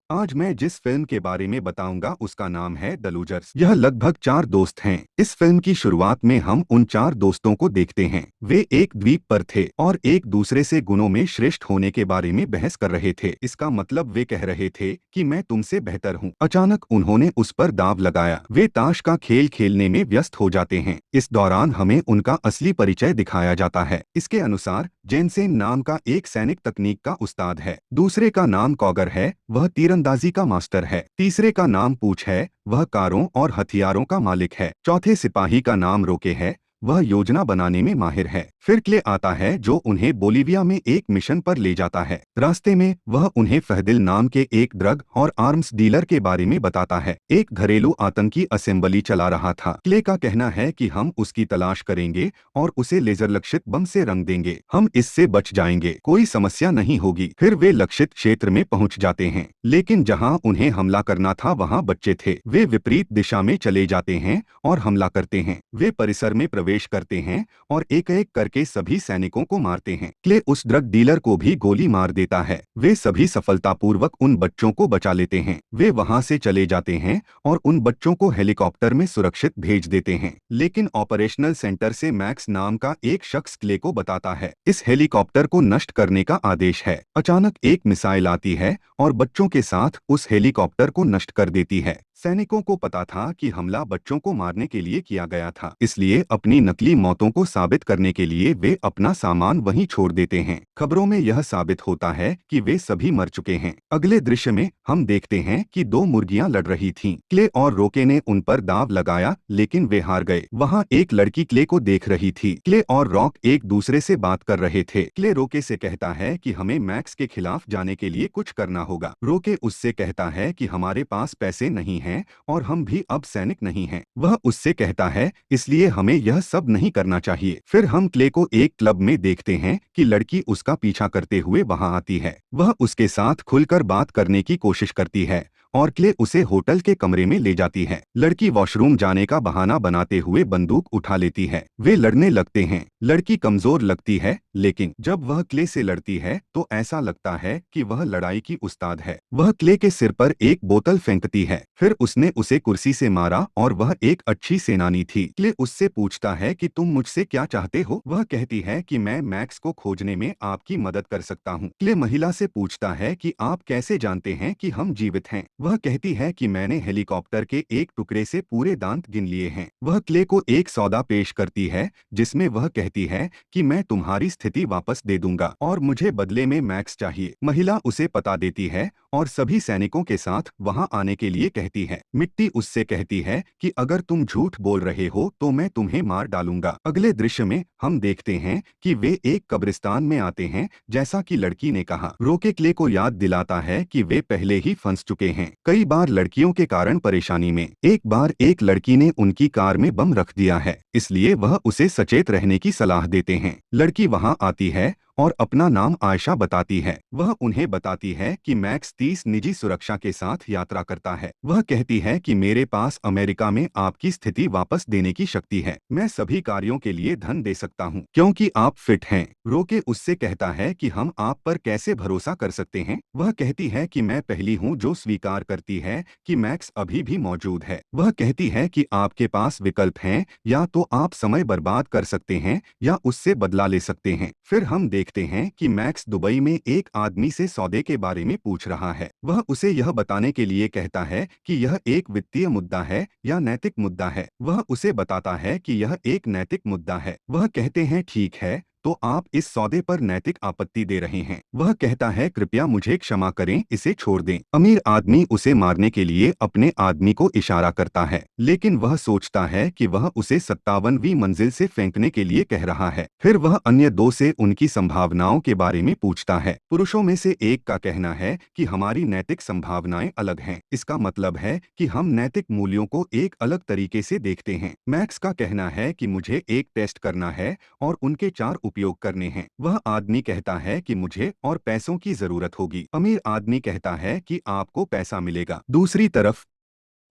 आज मैं जिस फिल्म के बारे में बताऊंगा उसका नाम है द लूजर्स। यह लगभग 4 दोस्त हैं। इस फिल्म की शुरुआत में हम उन 4 दोस्तों को देखते हैं। वे एक द्वीप पर थे और एक दूसरे से गुणों में श्रेष्ठ होने के बारे में बहस कर रहे थे। इसका मतलब वे कह रहे थे कि मैं तुमसे बेहतर हूँ। अचानक उन्होंने उस पर दांव लगाया। वे ताश का खेल खेलने में व्यस्त हो जाते हैं। इस दौरान हमें उनका असली परिचय दिखाया जाता है। इसके अनुसार जेनसेन नाम का एक सैनिक तकनीक का उस्ताद है। दूसरे का नाम कॉगर है, वह तीरंदाजी का मास्टर है। तीसरे का नाम पूछ है, वह कारों और हथियारों का मालिक है। चौथे सिपाही का नाम रोके है, वह योजना बनाने में माहिर है। फिर क्ले आता है जो उन्हें बोलीविया में एक मिशन पर ले जाता है। रास्ते में वह उन्हें फहदिल नाम के एक ड्रग और आर्म्स डीलर के बारे में बताता है। एक घरेलू आतंकी असेंबली चला रहा था। क्ले का कहना है कि हम उसकी तलाश करेंगे और उसे लेजर लक्षित बम से रंग देंगे। हम इससे बच जाएंगे, कोई समस्या नहीं होगी। फिर वे लक्षित क्षेत्र में पहुंच जाते हैं, लेकिन जहां उन्हें हमला करना था वहां बच्चे थे। वे विपरीत दिशा में चले जाते हैं और हमला करते हैं। वे परिसर में प्रवेश करते हैं और एक एक करके सभी सैनिकों को मारते हैं। क्ले उस ड्रग डीलर को भी गोली मार देता है। वे सभी सफलतापूर्वक उन बच्चों को बचा लेते हैं। वे वहां से चले जाते हैं और उन बच्चों को हेलीकॉप्टर में सुरक्षित भेज देते हैं। लेकिन ऑपरेशनल सेंटर से मैक्स नाम का एक शख्स क्ले को बताता है इस हेलीकॉप्टर को नष्ट करने का आदेश है। अचानक एक मिसाइल आती है और बच्चों के साथ उस हेलीकॉप्टर को नष्ट कर देती है। सैनिकों को पता था कि हमला बच्चों को मारने के लिए किया गया था, इसलिए अपनी नकली मौतों को साबित करने के लिए वे अपना सामान वहीं छोड़ देते हैं। खबरों में यह साबित होता है कि वे सभी मर चुके हैं। अगले दृश्य में हम देखते हैं कि 2 मुर्गियां लड़ रही थीं। क्ले और रोके ने उन पर दांव लगाया, लेकिन वे हार गए। वहां एक लड़की क्ले को देख रही थी। क्ले और रॉक एक दूसरे से बात कर रहे थे। क्ले रोके से कहता है कि हमें मैक्स के खिलाफ जाने के लिए कुछ करना होगा। रोके उससे कहता है कि हमारे पास पैसे नहीं हैं और हम भी अब सैनिक नहीं हैं। वह उससे कहता है इसलिए हमें यह सब नहीं करना चाहिए। फिर हम क्ले को एक क्लब में देखते हैं कि लड़की उसका पीछा करते हुए वहां आती है। वह उसके साथ खुलकर बात करने की कोशिश करती है और क्ले उसे होटल के कमरे में ले जाती है। लड़की वॉशरूम जाने का बहाना बनाते हुए बंदूक उठा लेती है। वे लड़ने लगते हैं। लड़की कमजोर लगती है, लेकिन जब वह क्ले से लड़ती है तो ऐसा लगता है कि वह लड़ाई की उस्ताद है। वह क्ले के सिर पर एक बोतल फेंकती है। फिर उसने उसे कुर्सी से मारा और वह एक अच्छी सेनानी थी। क्ले उससे पूछता है कि तुम मुझसे क्या चाहते हो। वह कहती है कि मैं मैक्स को खोजने में आपकी मदद कर सकता हूँ। क्ले महिला से पूछता है कि आप कैसे जानते हैं कि हम जीवित हैं। वह कहती है कि मैंने हेलीकॉप्टर के एक टुकड़े से पूरे दांत गिन लिए हैं। वह क्ले को एक सौदा पेश करती है जिसमें वह कहती है कि मैं तुम्हारी स्थिति वापस दे दूंगा और मुझे बदले में मैक्स चाहिए। महिला उसे पता देती है और सभी सैनिकों के साथ वहां आने के लिए कहती है। मिट्टी उससे कहती है कि अगर तुम झूठ बोल रहे हो तो मैं तुम्हें मार डालूंगा। अगले दृश्य में हम देखते हैं कि वे एक कब्रिस्तान में आते हैं, जैसा कि लड़की ने कहा। रोके क्ले को याद दिलाता है कि वे पहले ही फंस चुके हैं, कई बार लड़कियों के कारण परेशानी में। एक बार एक लड़की ने उनकी कार में बम रख दिया है, इसलिए वह उसे सचेत रहने की सलाह देते हैं। लड़की वहां आती है और अपना नाम आयशा बताती है। वह उन्हें बताती है कि मैक्स 30 निजी सुरक्षा के साथ यात्रा करता है। वह कहती है कि मेरे पास अमेरिका में आपकी स्थिति वापस देने की शक्ति है। मैं सभी कार्यों के लिए धन दे सकता हूँ क्योंकि आप फिट हैं। रोके उससे कहता है कि हम आप पर कैसे भरोसा कर सकते हैं। वह कहती है कि मैं पहली हूँ जो स्वीकार करती है कि मैक्स अभी भी मौजूद है। वह कहती है कि आपके पास विकल्प हैं, या तो आप समय बर्बाद कर सकते हैं या उससे बदला ले सकते हैं। फिर हम देखते हैं कि मैक्स दुबई में एक आदमी से सौदे के बारे में पूछ रहा है। वह उसे यह बताने के लिए कहता है कि यह एक वित्तीय मुद्दा है या नैतिक मुद्दा है। वह उसे बताता है कि यह एक नैतिक मुद्दा है। वह कहते हैं ठीक है, तो आप इस सौदे पर नैतिक आपत्ति दे रहे हैं। वह कहता है कृपया मुझे क्षमा करें, इसे छोड़ दें। अमीर आदमी उसे मारने के लिए अपने आदमी को इशारा करता है, लेकिन वह सोचता है कि वह उसे 57वीं मंजिल से फेंकने के लिए कह रहा है। फिर वह अन्य दो से उनकी संभावनाओं के बारे में पूछता है। पुरुषों में से एक का कहना है कि हमारी नैतिक संभावनाएं अलग हैं। इसका मतलब है कि हम नैतिक मूल्यों को एक अलग तरीके से देखते हैं। मैक्स का कहना है कि मुझे एक टेस्ट करना है और उनके 4 उपयोग करने हैं। वह आदमी कहता है कि मुझे और पैसों की जरूरत होगी। अमीर आदमी कहता है कि आपको पैसा मिलेगा। दूसरी तरफ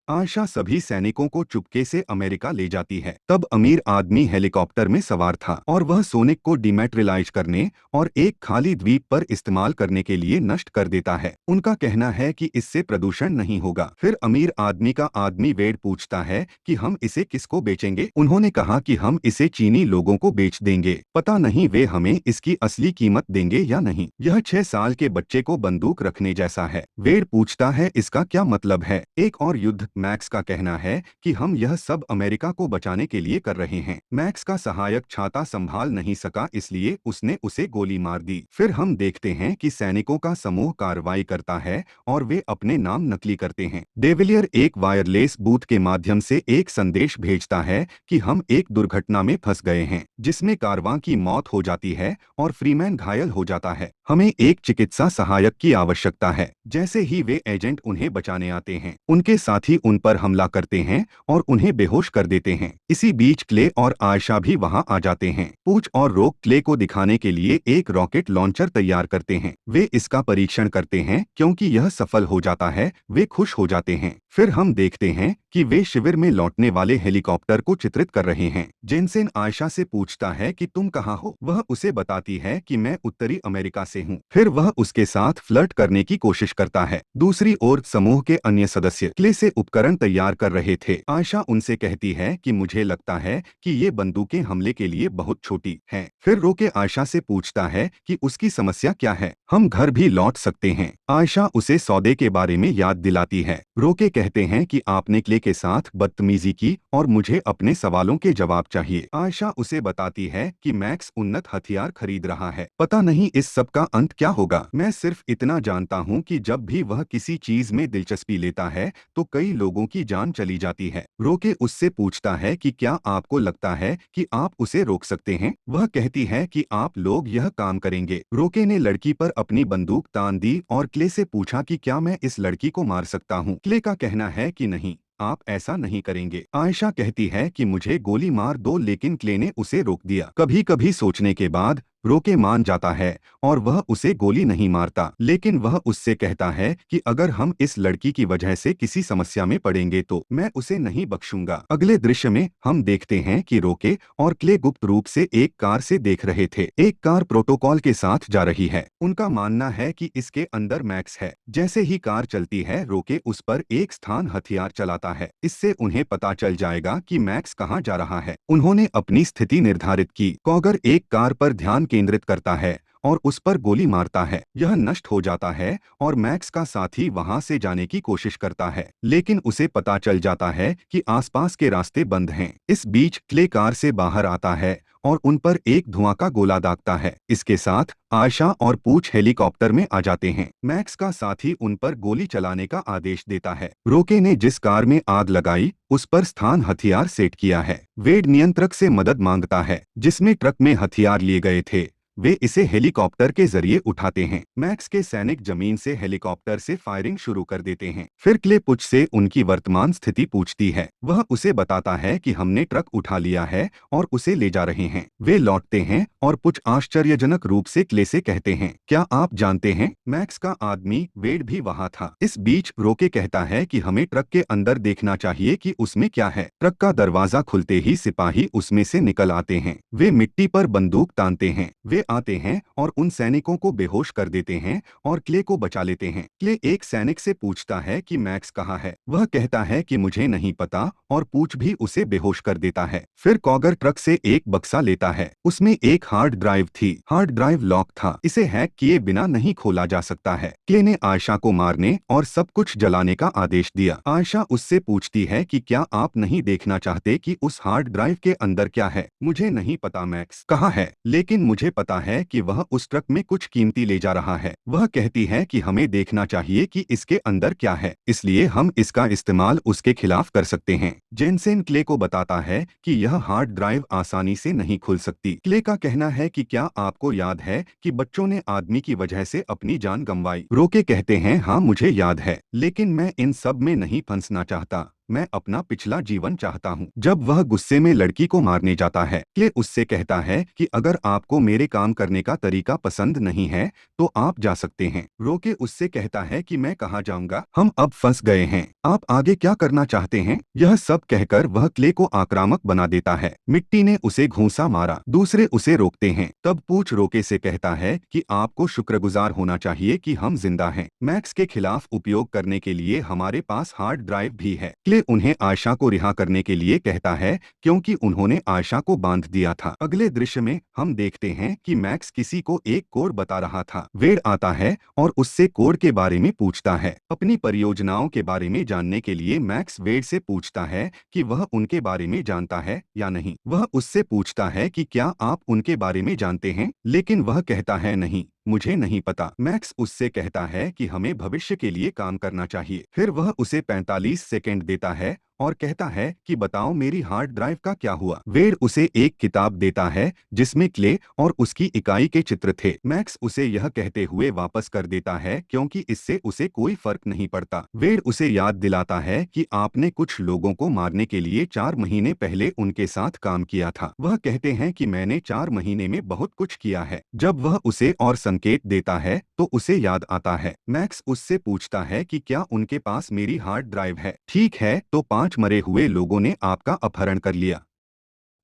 आयशा सभी सैनिकों को चुपके से अमेरिका ले जाती है। तब अमीर आदमी हेलीकॉप्टर में सवार था और वह सोनिक को डिमेट्रिलाइज करने और एक खाली द्वीप पर इस्तेमाल करने के लिए नष्ट कर देता है। उनका कहना है कि इससे प्रदूषण नहीं होगा। फिर अमीर आदमी का आदमी वेड पूछता है कि हम इसे किसको बेचेंगे। उन्होंने कहा कि हम इसे चीनी लोगों को बेच देंगे, पता नहीं वे हमें इसकी असली कीमत देंगे या नहीं। यह 6 साल के बच्चे को बंदूक रखने जैसा है। वेड पूछता है इसका क्या मतलब है। एक और युद्ध। मैक्स का कहना है कि हम यह सब अमेरिका को बचाने के लिए कर रहे हैं। मैक्स का सहायक छाता संभाल नहीं सका, इसलिए उसने उसे गोली मार दी। फिर हम देखते हैं कि सैनिकों का समूह कार्रवाई करता है और वे अपने नाम नकली करते हैं। डेविलियर एक वायरलेस बूथ के माध्यम से एक संदेश भेजता है कि हम एक दुर्घटना में फंस गए हैं, जिसमें कारवां की मौत हो जाती है और फ्रीमैन घायल हो जाता है। हमें एक चिकित्सा सहायक की आवश्यकता है। जैसे ही वे एजेंट उन्हें बचाने आते हैं, उनके साथी उन पर हमला करते हैं और उन्हें बेहोश कर देते हैं। इसी बीच क्ले और आयशा भी वहां आ जाते हैं। पूछ और रोक क्ले को दिखाने के लिए एक रॉकेट लॉन्चर तैयार करते हैं। वे इसका परीक्षण करते हैं। क्योंकि यह सफल हो जाता है, वे खुश हो जाते हैं। फिर हम देखते हैं कि वे शिविर में लौटने वाले हेलीकॉप्टर को चित्रित कर रहे हैं। जेनसेन आयशा से पूछता है कि तुम कहाँ हो। वह उसे बताती है कि मैं उत्तरी अमेरिका से हूँ। फिर वह उसके साथ फ्लर्ट करने की कोशिश करता है। दूसरी ओर समूह के अन्य सदस्य क्ले से उपकरण तैयार कर रहे थे। आयशा उनसे कहती है कि मुझे लगता है कि ये बंदूकें हमले के लिए बहुत छोटी हैं। फिर रोके आयशा से पूछता है कि उसकी समस्या क्या है। हम घर भी लौट सकते हैं। आयशा उसे सौदे के बारे में याद दिलाती है। रोके कहते हैं कि आपने क्ले के साथ बदतमीजी की और मुझे अपने सवालों के जवाब चाहिए। आयशा उसे बताती है कि मैक्स उन्नत हथियार खरीद रहा है। पता नहीं इस सब का अंत क्या होगा। मैं सिर्फ इतना जानता हूँ कि जब भी वह किसी चीज में दिलचस्पी लेता है तो कई लोगों की जान चली जाती है। रोके उससे पूछता है कि क्या आपको लगता है कि आप उसे रोक सकते हैं। वह कहती है कि आप लोग यह काम करेंगे। रोके ने लड़की पर अपनी बंदूक तान दी और क्ले से पूछा कि क्या मैं इस लड़की को मार सकता हूँ। क्ले का कहना है कि नहीं, आप ऐसा नहीं करेंगे। आयशा कहती है कि मुझे गोली मार दो, लेकिन क्ले ने उसे रोक दिया। कभी कभी सोचने के बाद रोके मान जाता है और वह उसे गोली नहीं मारता, लेकिन वह उससे कहता है कि अगर हम इस लड़की की वजह से किसी समस्या में पड़ेंगे तो मैं उसे नहीं बख्शूंगा। अगले दृश्य में हम देखते हैं कि रोके और क्ले गुप्त रूप से एक कार से देख रहे थे। एक कार प्रोटोकॉल के साथ जा रही है। उनका मानना है कि इसके अंदर मैक्स है। जैसे ही कार चलती है, रोके उस पर एक स्थान हथियार चलाता है। इससे उन्हें पता चल जाएगा कि मैक्स कहाँ जा रहा है। उन्होंने अपनी स्थिति निर्धारित की। कॉगर एक कार पर ध्यान केंद्रित करता है और उस पर गोली मारता है। यह नष्ट हो जाता है और मैक्स का साथी वहां से जाने की कोशिश करता है, लेकिन उसे पता चल जाता है कि आसपास के रास्ते बंद हैं। इस बीच क्ले कार से बाहर आता है और उन पर एक धुआं का गोला दागता है। इसके साथ आयशा और पूछ हेलीकॉप्टर में आ जाते हैं। मैक्स का साथी उन पर गोली चलाने का आदेश देता है। रोके ने जिस कार में आग लगाई उस पर स्थान हथियार सेट किया है। वेड नियंत्रक से मदद मांगता है, जिसमें ट्रक में हथियार लिए गए थे। वे इसे हेलीकॉप्टर के जरिए उठाते हैं। मैक्स के सैनिक जमीन से हेलीकॉप्टर से फायरिंग शुरू कर देते हैं। फिर क्ले पुच से उनकी वर्तमान स्थिति पूछती है। वह उसे बताता है कि हमने ट्रक उठा लिया है और उसे ले जा रहे हैं। वे लौटते हैं और पुच आश्चर्यजनक रूप से क्ले से कहते हैं, क्या आप जानते हैं मैक्स का आदमी वेड भी वहाँ था। इस बीच रोके कहता है कि हमें ट्रक के अंदर देखना चाहिए कि उसमें क्या है। ट्रक का दरवाजा खुलते ही सिपाही उसमें से निकल आते हैं। वे मिट्टी पर बंदूक तानते हैं। वे आते हैं और उन सैनिकों को बेहोश कर देते हैं और क्ले को बचा लेते हैं। क्ले एक सैनिक से पूछता है कि मैक्स कहाँ है। वह कहता है कि मुझे नहीं पता और पूछ भी उसे बेहोश कर देता है। फिर कॉगर ट्रक से एक बक्सा लेता है। उसमें एक हार्ड ड्राइव थी। हार्ड ड्राइव लॉक था। इसे हैक किए बिना नहीं खोला जा सकता है। क्ले ने आयशा को मारने और सब कुछ जलाने का आदेश दिया। आयशा उससे पूछती है कि क्या आप नहीं देखना चाहते कि उस हार्ड ड्राइव के अंदर क्या है। मुझे नहीं पता मैक्स कहाँ है, लेकिन मुझे पता है कि वह उस ट्रक में कुछ कीमती ले जा रहा है। वह कहती है कि हमें देखना चाहिए कि इसके अंदर क्या है, इसलिए हम इसका इस्तेमाल उसके खिलाफ कर सकते हैं। जेनसेन क्ले को बताता है कि यह हार्ड ड्राइव आसानी से नहीं खुल सकती। क्ले का कहना है कि क्या आपको याद है कि बच्चों ने आदमी की वजह से अपनी जान गंवाई। रोके कहते हैं हाँ मुझे याद है, लेकिन मैं इन सब में नहीं फंसना चाहता। मैं अपना पिछला जीवन चाहता हूँ। जब वह गुस्से में लड़की को मारने जाता है, क्ले उससे कहता है कि अगर आपको मेरे काम करने का तरीका पसंद नहीं है तो आप जा सकते हैं। रोके उससे कहता है कि मैं कहाँ जाऊंगा, हम अब फंस गए हैं, आप आगे क्या करना चाहते हैं। यह सब कहकर वह क्ले को आक्रामक बना देता है। मिट्टी ने उसे घूंसा मारा, दूसरे उसे रोकते हैं। तब पूछ रोके से कहता है कि आपको शुक्रगुजार होना चाहिए कि हम जिंदा हैं। मैक्स के खिलाफ उपयोग करने के लिए हमारे पास हार्ड ड्राइव भी है। क्ले उन्हें आयशा को रिहा करने के लिए कहता है क्योंकि उन्होंने आयशा को बांध दिया था। अगले दृश्य में हम देखते हैं कि मैक्स किसी को एक कोड बता रहा था। वेड आता है और उससे कोड के बारे में पूछता है। अपनी परियोजनाओं के बारे में जानने के लिए मैक्स वेड से पूछता है कि वह उनके बारे में जानता है या नहीं। वह उससे पूछता है कि क्या आप उनके बारे में जानते हैं, लेकिन वह कहता है नहीं, मुझे नहीं पता। मैक्स उससे कहता है कि हमें भविष्य के लिए काम करना चाहिए। फिर वह उसे 45 सेकंड देता है और कहता है कि बताओ मेरी हार्ड ड्राइव का क्या हुआ। वेड उसे एक किताब देता है जिसमें क्ले और उसकी इकाई के चित्र थे। मैक्स उसे यह कहते हुए वापस कर देता है क्योंकि इससे उसे कोई फर्क नहीं पड़ता। वेड उसे याद दिलाता है कि आपने कुछ लोगों को मारने के लिए 4 महीने पहले उनके साथ काम किया था। वह कहते हैं कि मैंने 4 महीने में बहुत कुछ किया है। जब वह उसे और संकेत देता है तो उसे याद आता है। मैक्स उससे पूछता है कि क्या उनके पास मेरी हार्ड ड्राइव है। ठीक है, तो 5 मरे हुए लोगों ने आपका अपहरण कर लिया।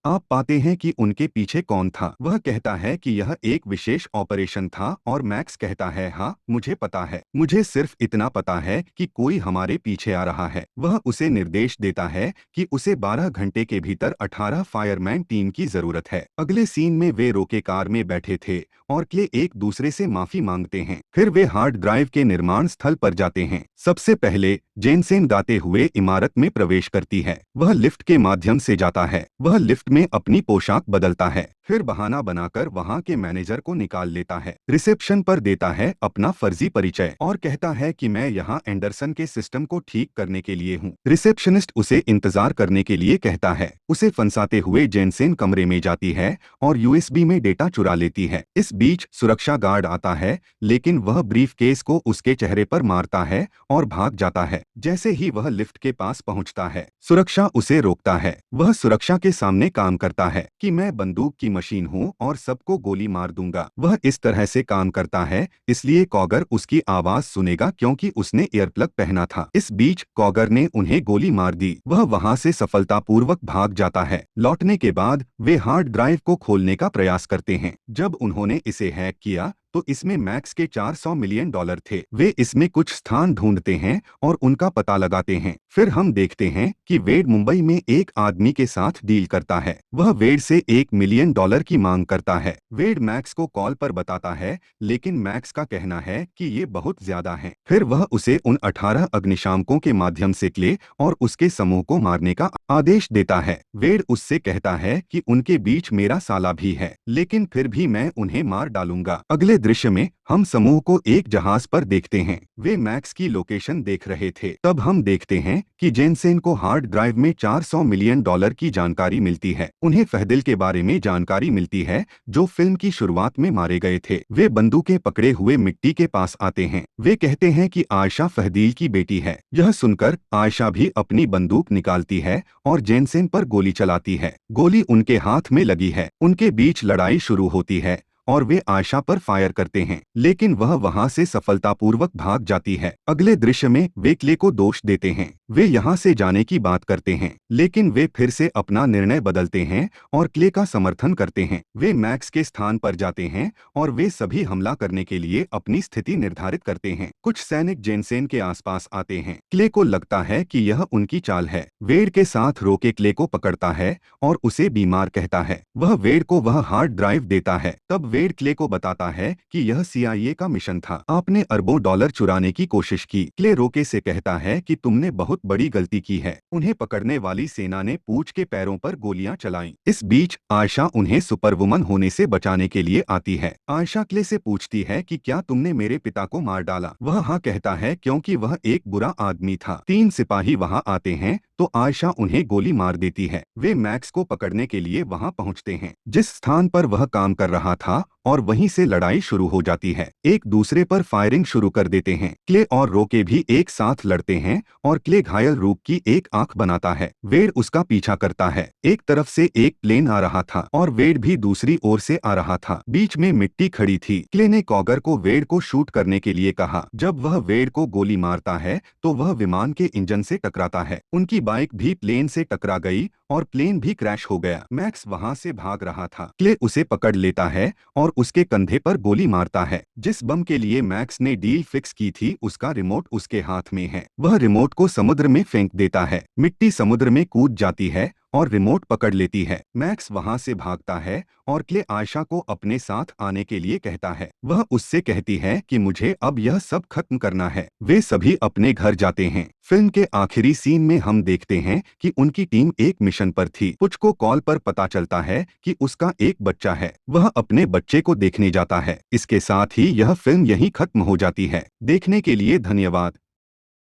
आप पाते हैं कि उनके पीछे कौन था। वह कहता है कि यह एक विशेष ऑपरेशन था और मैक्स कहता है हाँ मुझे पता है, मुझे सिर्फ इतना पता है कि कोई हमारे पीछे आ रहा है। वह उसे निर्देश देता है कि उसे 12 घंटे के भीतर 18 फायरमैन टीम की जरूरत है। अगले सीन में वे रोके कार में बैठे थे और क्ले एक दूसरे से माफी मांगते हैं। फिर वे हार्ड ड्राइव के निर्माण स्थल पर जाते हैं। सबसे पहले जेनसेन गाते हुए इमारत में प्रवेश करती है। वह लिफ्ट के माध्यम से जाता है। वह लिफ्ट में अपनी पोशाक बदलता है, फिर बहाना बनाकर वहां के मैनेजर को निकाल लेता है। रिसेप्शन पर देता है अपना फर्जी परिचय और कहता है कि मैं यहाँ एंडरसन के सिस्टम को ठीक करने के लिए हूँ। रिसेप्शनिस्ट उसे इंतजार करने के लिए कहता है। उसे फंसाते हुए जेनसेन कमरे में जाती है और यूएसबी में डेटा चुरा लेती है। इस बीच सुरक्षा गार्ड आता है, लेकिन वह ब्रीफ केस को उसके चेहरे पर मारता है और भाग जाता है। जैसे ही वह लिफ्ट के पास पहुंचता है, सुरक्षा उसे रोकता है। वह सुरक्षा के सामने काम करता है कि मैं बंदूक की मशीन हूँ और सबको गोली मार दूंगा। वह इस तरह से काम करता है इसलिए कॉगर उसकी आवाज सुनेगा क्योंकि उसने ईयरप्लग पहना था। इस बीच कॉगर ने उन्हें गोली मार दी। वह वहां से सफलतापूर्वक भाग जाता है। लौटने के बाद वे हार्ड ड्राइव को खोलने का प्रयास करते हैं। जब उन्होंने इसे हैक किया तो इसमें मैक्स के $400 मिलियन थे। वे इसमें कुछ स्थान ढूंढते हैं और उनका पता लगाते हैं। फिर हम देखते हैं कि वेड मुंबई में एक आदमी के साथ डील करता है। वह वेड से $1 मिलियन की मांग करता है। वेड मैक्स को कॉल पर बताता है, लेकिन मैक्स का कहना है कि ये बहुत ज्यादा है। फिर वह उसे उन 18 अग्निशामकों के माध्यम से क्ले और उसके समूह को मारने का आदेश देता है। वेड उससे कहता है कि उनके बीच मेरा साला भी है, लेकिन फिर भी मैं उन्हें मार डालूंगा। अगले दृश्य में हम समूह को एक जहाज पर देखते हैं। वे मैक्स की लोकेशन देख रहे थे। तब हम देखते हैं कि जेनसेन को हार्ड ड्राइव में $400 मिलियन की जानकारी मिलती है। उन्हें फहदिल के बारे में जानकारी मिलती है जो फिल्म की शुरुआत में मारे गए थे। वे बंदूकें पकड़े हुए मिट्टी के पास आते हैं। वे कहते हैं कि आयशा फहदील की बेटी है। यह सुनकर आयशा भी अपनी बंदूक निकालती है और जेनसेन पर गोली चलाती है। गोली उनके हाथ में लगी है। उनके बीच लड़ाई शुरू होती है और वे आयशा पर फायर करते हैं, लेकिन वह वहां से सफलतापूर्वक भाग जाती है। अगले दृश्य में वे क्ले को दोष देते हैं। वे यहां से जाने की बात करते हैं, लेकिन वे फिर से अपना निर्णय बदलते हैं और क्ले का समर्थन करते हैं। वे मैक्स के स्थान पर जाते हैं और वे सभी हमला करने के लिए अपनी स्थिति निर्धारित करते हैं। कुछ सैनिक जेनसेन के आसपास आते हैं। क्ले को लगता है कि यह उनकी चाल है। वेड के साथ रोके क्ले को पकड़ता है और उसे बीमार कहता है। वह वेड को वह हार्ड ड्राइव देता है। तब वेड क्ले को बताता है कि यह CIA का मिशन था। आपने अरबों डॉलर चुराने की कोशिश की। क्ले रोके से कहता है कि तुमने बहुत बड़ी गलती की है। उन्हें पकड़ने वाली सेना ने पूंछ के पैरों पर गोलियां चलाईं। इस बीच आयशा उन्हें सुपरवुमन होने से बचाने के लिए आती है। आयशा क्ले से पूछती है कि क्या तुमने मेरे पिता को मार डाला। वह हाँ कहता है क्योंकि वह एक बुरा आदमी था। 3 सिपाही वहां आते हैं तो आयशा उन्हें गोली मार देती है। वे मैक्स को पकड़ने के लिए वहां पहुंचते हैं। जिस स्थान पर वह काम कर रहा था और वहीं से लड़ाई शुरू हो जाती है। एक दूसरे पर फायरिंग शुरू कर देते हैं। क्ले और रोके भी एक साथ लड़ते हैं और क्ले घायल रूक की एक आंख बनाता है। वेड उसका पीछा करता है। एक तरफ से एक प्लेन आ रहा था और वेड भी दूसरी ओर से आ रहा था। बीच में मिट्टी खड़ी थी। क्ले ने कॉगर को वेड को शूट करने के लिए कहा। जब वह वेड को गोली मारता है तो वह विमान के इंजन से टकराता है। उनकी बाइक भी प्लेन से टकरा गई और प्लेन भी क्रैश हो गया। मैक्स वहां से भाग रहा था। क्ले उसे पकड़ लेता है और उसके कंधे पर गोली मारता है। जिस बम के लिए मैक्स ने डील फिक्स की थी उसका रिमोट उसके हाथ में है। वह रिमोट को समुद्र में फेंक देता है। मिट्टी समुद्र में कूद जाती है और रिमोट पकड़ लेती है। मैक्स वहां से भागता है और क्ले आयशा को अपने साथ आने के लिए कहता है। वह उससे कहती है कि मुझे अब यह सब खत्म करना है। वे सभी अपने घर जाते हैं। फिल्म के आखिरी सीन में हम देखते हैं कि उनकी टीम एक मिशन पर थी। पुच को कॉल पर पता चलता है कि उसका एक बच्चा है। वह अपने बच्चे को देखने जाता है। इसके साथ ही यह फिल्म यहीं खत्म हो जाती है। देखने के लिए धन्यवाद।